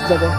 ଦେବେ।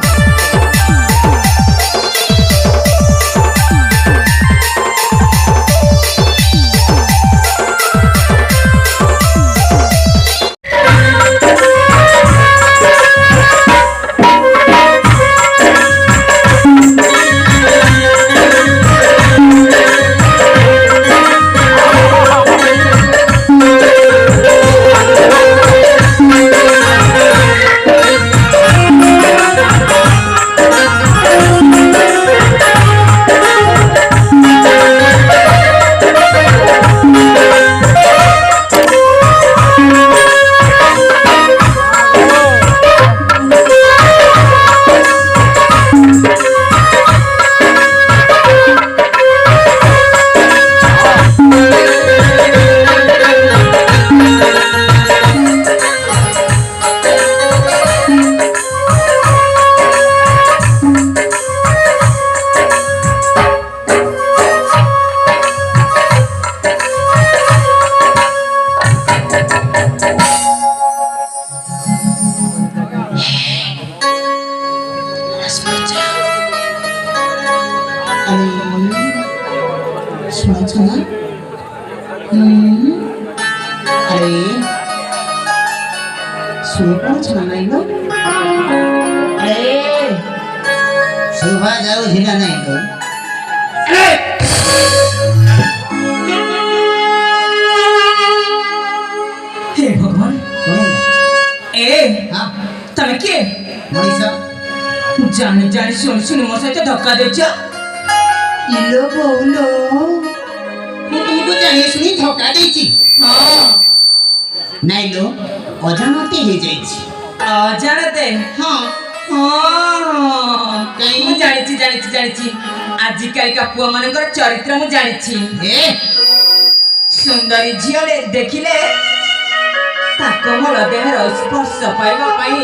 जानी जानी सुन सुन मो सहित धक्का देछ इलो बोलो मु तुमको जानी सुनी धक्का देछि हां नाइ लो अजानते हे जाइछि अजानते हां हां कहीं मु जानिछि आज काल का पुआ मानकर चरित्र मु जानिछि ए सुंदरी झियोले देखिले ता कोमल देहर स्पर्श पाइबा पई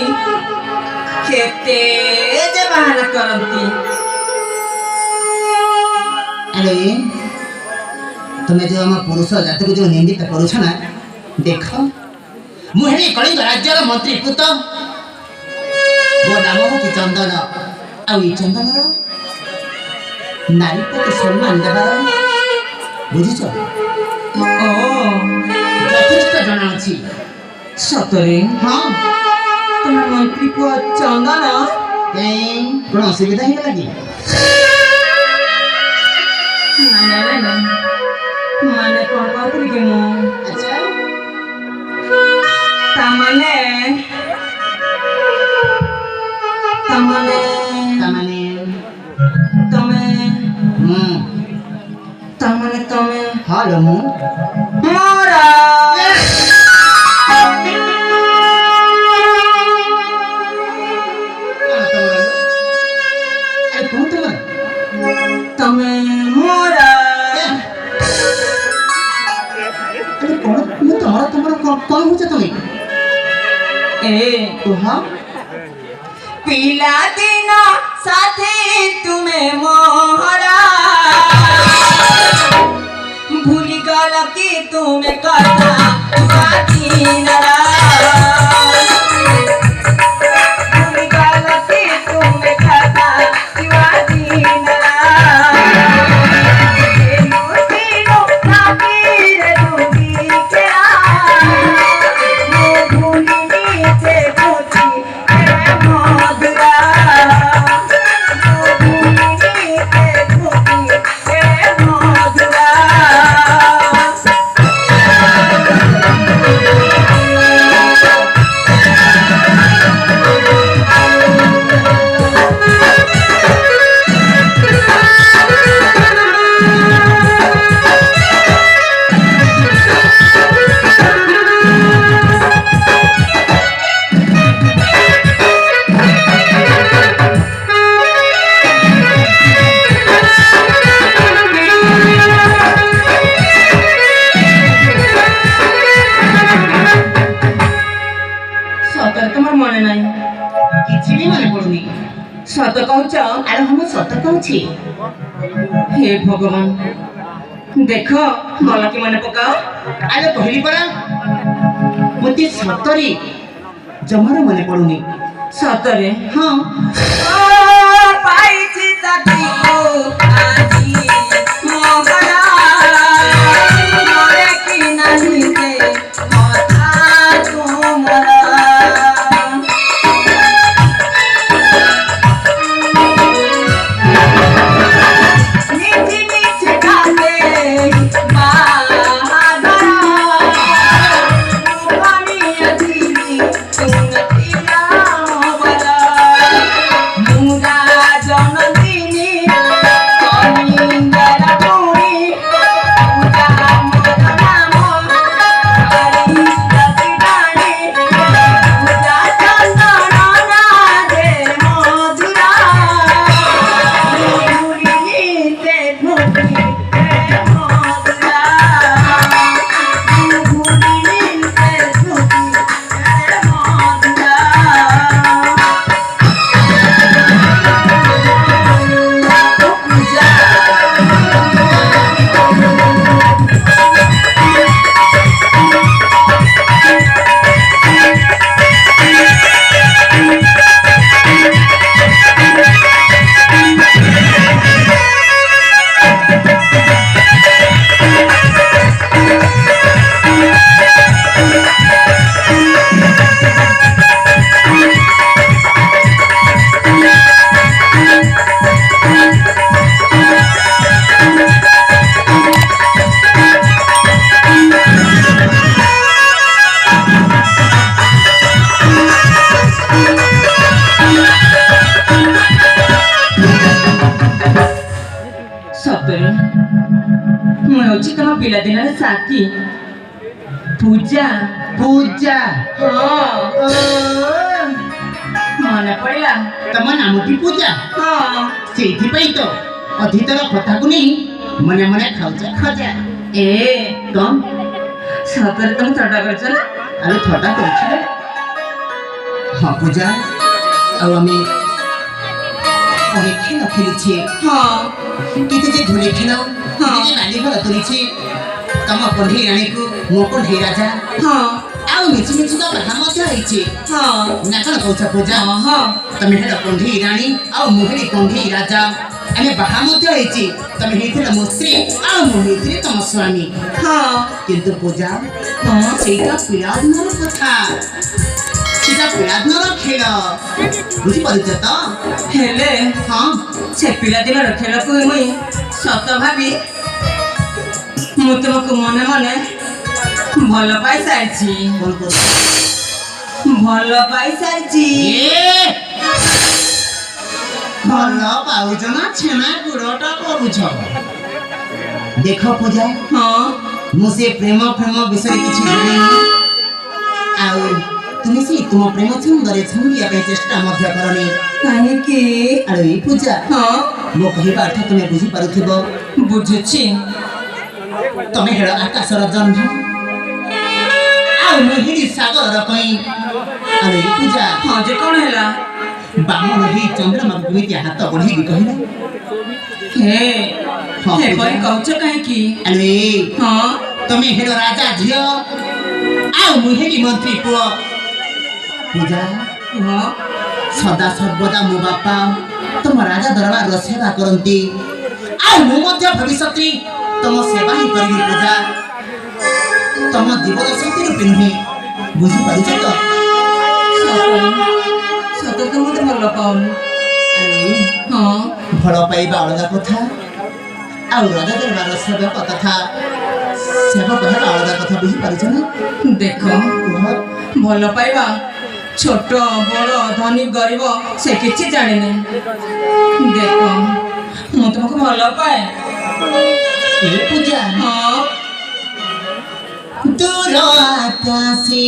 केते जे बहाना करंती अरे तुम्हें जो हम पुरुष जाति को जो निंदित करूछ ना देख मुहेरी कलिंग राज्यर मंत्री पुत वो नाम हो चंदन आ ई चंदन रो नारी प्रति सम्मान देबार बुझिछ ओ यथेष्ट जना अछि सतरे हां तुम्हारे मंत्री को चंदन कौन असुविधा ही लगी ना माने कौन कहती कि मु अच्छा तमने तमने तमने तमे तमने तमे हालो मु मोरा तमे मोरा अरे तुम्हारा कौन हो तुम्हें ए तुहा पीला दिन साथी तुम्हें मोरा भूली गल कि तुम्हें करता साथी नरा भूली गल कि तुम्हें करता शिवाजी नरा सत कहूच अरे हम सत कहूची हे भगवान देख भल कि मन पकाओ अरे कहली परा मते सतरी जमार मन पड़ुनी ସତରେ ହଁ ପାଇଛି ତାକୁ ଆଜି ମଙ୍ଗଳା ମରେ କି ନାହିଁ ସେ କଥା ତୁମର ମିଠି ମିଠି ଖାତେ ବାହାଘର ମୁଖାନି ଆସିଲି ଶୁଣଥିଲା ବଲ ମୁରା ଜନଦିନୀ କନିନ୍ଦର ପୁଣି ପୂଜା ମୋର ନାମ ହରି ରସିଦାଣି ପୂଜା ଚନ୍ଦନ ନାରେ ମଧୁରା ଘୁରିତେ ଘୁରିତେ ମଧୁରା ଘୁରିତେ ଘୁରିତେ ମଧୁରା ସତରେ ମୁଁ ହେଉଛି ତମ ପିଲାଦିନର ସାଥୀ ପୂଜା ପୂଜା ହଁ ମନେ ପଡ଼ିଲା ତମ ନାମଟି ପୂଜା ହଁ ସେଇଥିପାଇଁ ତ ଅତୀତର କଥାକୁ ନେଇ ମନେ ମନେ ଖାଉଛ ଖଜା ଏ କଣ ସତରେ ତମେ ଥଟ୍ଟା କରିଛ ନା ଆରେ ଥଟ୍ଟା କରୁଛି ନା ହଁ ପୂଜା ଆଉ ଆମେ অনেক খেল খেলেছি ହଁ কিন্তু যে ধুলি খেল হ্যাঁ। যে নালি ঘর তুলিছি তম কণ্ঠেই রানীকু মো কণ্ঠেই রাজা ହଁ ଆଉ ମିଛି ମିଛି ତ ବାହା ମଧ୍ୟ ହେଇଛି ହଁ ନା କଣ କହୁଛ ପୂଜା ହଁ ତମେ ହେଲ କଣ୍ଢେଇ ରାଣୀ ଆଉ ମୁଁ ହେଲି କଣ୍ଢେଇ ରାଜା ଆମେ ବାହା ମଧ୍ୟ ହେଇଛି ତମେ ହେଇଥିଲ ମୋ ସ୍ତ୍ରୀ ଆଉ ମୁଁ ହେଇଥିଲି ତମ ସ୍ୱାମୀ ହଁ କିନ୍ତୁ ପୂଜା ହଁ ସେଇଟା ପିଲାଦିନର କଥା ସେଇଟା ପିଲାଦିନର ଖେଳ ବୁଝିପାରୁଛ ତ ହେଲେ ହଁ ସେ ପିଲାଦିନର ଖେଳକୁ ମୁଇଁ ସତ ଭାବି ମୁଁ ତୁମକୁ ମନେ ମନେ ଭଲ ପାଇସାରିଛି କଣ କରୁଛ ଭଲ ପାଇସାରିଛି ଭଲ ପାଉଛ ନା ଛେନା ଗୁଡ଼ଟା କରୁଛ ଦେଖ ପୂଜା ହଁ ମୁଁ ସେ ପ୍ରେମ ବିଷୟରେ କିଛି ଜାଣିନି ଆଉ ତୁମେ ସେ ତୁମ ପ୍ରେମ ଛନ୍ଦରେ ଛନ୍ଦିବା ପାଇଁ ଚେଷ୍ଟା ମଧ୍ୟ କରନି କାହିଁକି ଆରେ ଏଇ ପୂଜା ହଁ ମୋ କହିବା ଅର୍ଥ ତୁମେ ବୁଝିପାରୁଥିବ ବୁଝୁଛି ତମେ ହେଳ ଆକାଶର ଜହ୍ନ ଆଉ ମୁଁ ହେଲି ସାଗରର କଇଁ ଆରେ ଏଇ ପୂଜା ହଁ ଯେ କ'ଣ ହେଲା ବାମନ ହେଇ ଚନ୍ଦ୍ରମାକୁ କେମିତି ହାତ ବଢ଼େଇବି କହିଲା ହେ ହଁ, ଏପରି ପୂଜା। କହୁଛ କାହିଁକି ଆରେ ହଁ ତମେ ହେଲ ରାଜା ଝିଅ ଆଉ ମୁଁ ହେଲି ମନ୍ତ୍ରୀ ପୁଅ ପୂଜା ହଁ ସଦା ସର୍ବଦା ମୋ ବାପା ତମ ରାଜା ଦରବାରର ସେବା କରନ୍ତି ଆଉ ମୁଁ ମଧ୍ୟ ଭବିଷ୍ୟତରେ ତମ ସେବା ହିଁ କରିବି ପୂଜା ତମ ଜୀବନ ଶକ୍ତି ରୂପେ ନୁହେଁ ବୁଝିପାରୁଛ ତ ସତ ତ ମତେ ଭଲ ପାଉନି ଆରେ ହଁ ଭଲ ପାଇବା ଅଲଗା କଥା ଆଉ ରାଜା ଦରବାରର ସେବକ ତଥା ସେବକ ହେବା ଅଲଗା କଥା ବୁଝିପାରୁଛ ନା ଦେଖ କୁହ ଭଲ ପାଇବା ଛୋଟ ବଡ଼ ଧନୀ ଗରିବ ସେ କିଛି ଜାଣିନି ଦେଖ ମୁଁ ତୁମକୁ ଭଲ ପାଏ ଏ ପୂଜା ହଁ ଦୂର ଆକାଶେ